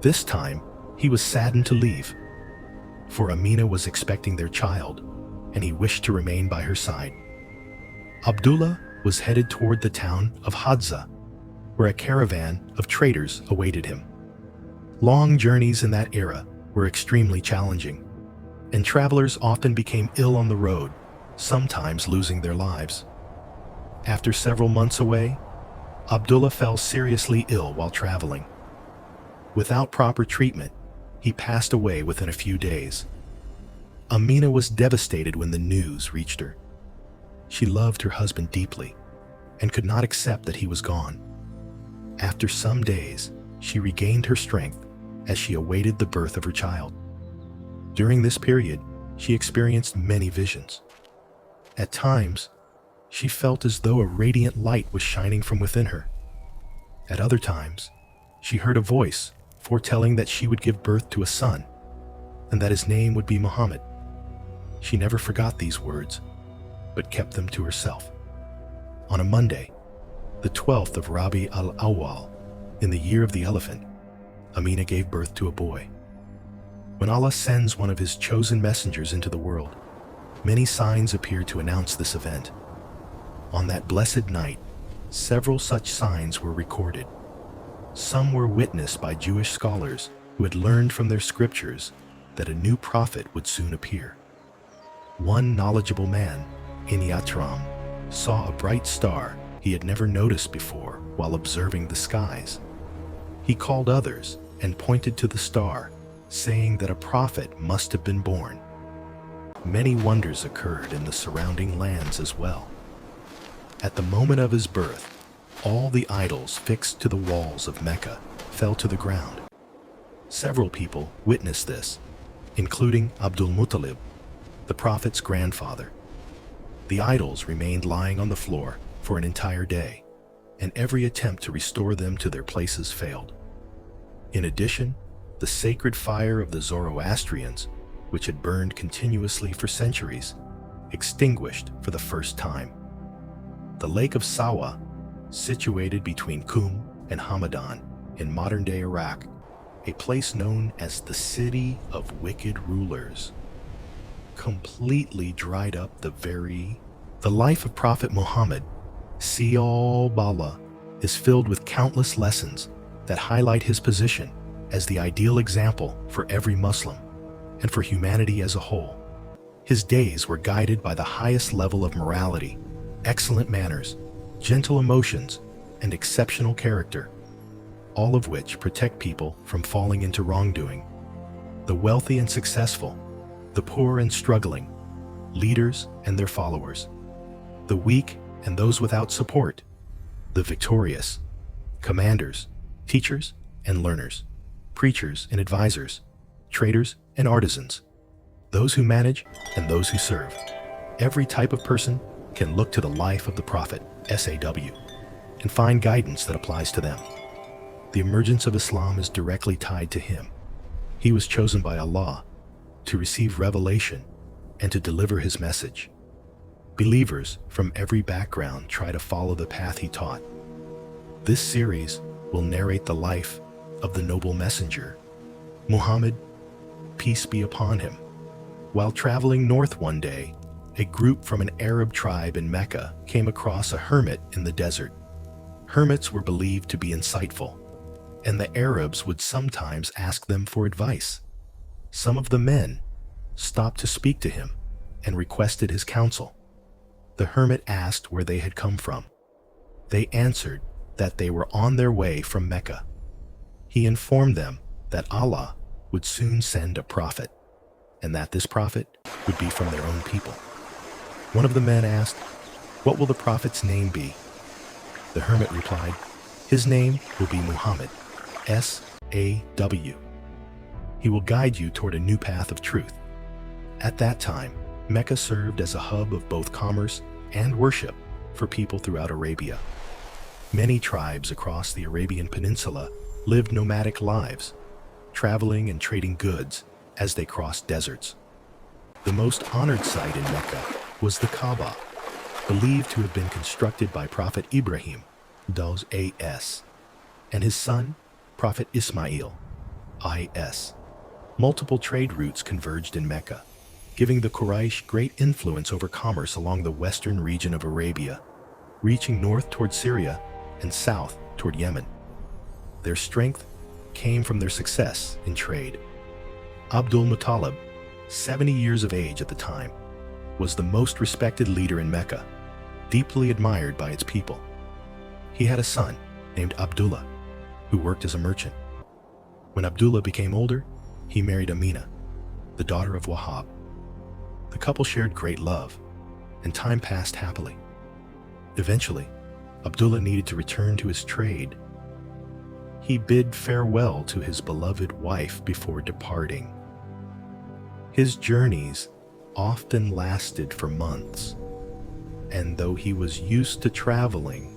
This time, he was saddened to leave, for Amina was expecting their child, and he wished to remain by her side. Abdullah was headed toward the town of Hadza, where a caravan of traders awaited him. Long journeys in that era were extremely challenging, and travelers often became ill on the road, sometimes losing their lives. After several months away, Abdullah fell seriously ill while traveling. Without proper treatment, he passed away within a few days. Amina was devastated when the news reached her. She loved her husband deeply and could not accept that he was gone. After some days, she regained her strength as she awaited the birth of her child. During this period, she experienced many visions. At times, she felt as though a radiant light was shining from within her. At other times, she heard a voice foretelling that she would give birth to a son and that his name would be Muhammad. She never forgot these words, but kept them to herself. On a Monday, the 12th of Rabi al-Awwal, in the year of the elephant, Amina gave birth to a boy. When Allah sends one of his chosen messengers into the world, many signs appear to announce this event. On that blessed night, several such signs were recorded. Some were witnessed by Jewish scholars who had learned from their scriptures that a new prophet would soon appear. One knowledgeable man, in Yatram, saw a bright star he had never noticed before while observing the skies. He called others and pointed to the star, saying that a prophet must have been born. Many wonders occurred in the surrounding lands as well. At the moment of his birth, all the idols fixed to the walls of Mecca fell to the ground. Several people witnessed this, including Abdul Muttalib, the prophet's grandfather. The idols remained lying on the floor for an entire day, and every attempt to restore them to their places failed. In addition, the sacred fire of the Zoroastrians, which had burned continuously for centuries, extinguished for the first time. The lake of Sawa, situated between Qum and Hamadan in modern-day Iraq, a place known as the City of Wicked Rulers, completely dried up. The life of Prophet Muhammad, Bala, is filled with countless lessons that highlight his position as the ideal example for every Muslim and for humanity as a whole. His days were guided by the highest level of morality, excellent manners, gentle emotions, and exceptional character, all of which protect people from falling into wrongdoing. The wealthy and successful, the poor and struggling, leaders and their followers, the weak and those without support, the victorious, commanders, teachers and learners, preachers and advisors, traders and artisans, those who manage and those who serve. Every type of person can look to the life of the Prophet, SAW, and find guidance that applies to them. The emergence of Islam is directly tied to him. He was chosen by Allah to receive revelation and to deliver his message. Believers from every background try to follow the path he taught. This series will narrate the life of the noble messenger, Muhammad, peace be upon him. While traveling north one day, a group from an Arab tribe in Mecca came across a hermit in the desert. Hermits were believed to be insightful, and the Arabs would sometimes ask them for advice. Some of the men stopped to speak to him and requested his counsel. The hermit asked where they had come from. They answered that they were on their way from Mecca. He informed them that Allah would soon send a prophet, and that this prophet would be from their own people. One of the men asked, "What will the prophet's name be?" The hermit replied, "His name will be Muhammad, SAW. He will guide you toward a new path of truth." At that time, Mecca served as a hub of both commerce and worship for people throughout Arabia. Many tribes across the Arabian Peninsula lived nomadic lives, traveling and trading goods as they crossed deserts. The most honored site in Mecca was the Kaaba, believed to have been constructed by Prophet Ibrahim, and his son, Prophet Ismail. is. Multiple trade routes converged in Mecca, giving the Quraysh great influence over commerce along the western region of Arabia, reaching north toward Syria and south toward Yemen. Their strength came from their success in trade. Abdul Muttalib, 70 years of age at the time, was the most respected leader in Mecca, deeply admired by its people. He had a son named Abdullah, who worked as a merchant. When Abdullah became older, he married Amina, the daughter of Wahab. The couple shared great love, and time passed happily. Eventually, Abdullah needed to return to his trade. He bid farewell to his beloved wife before departing. His journeys often lasted for months, and though he was used to traveling,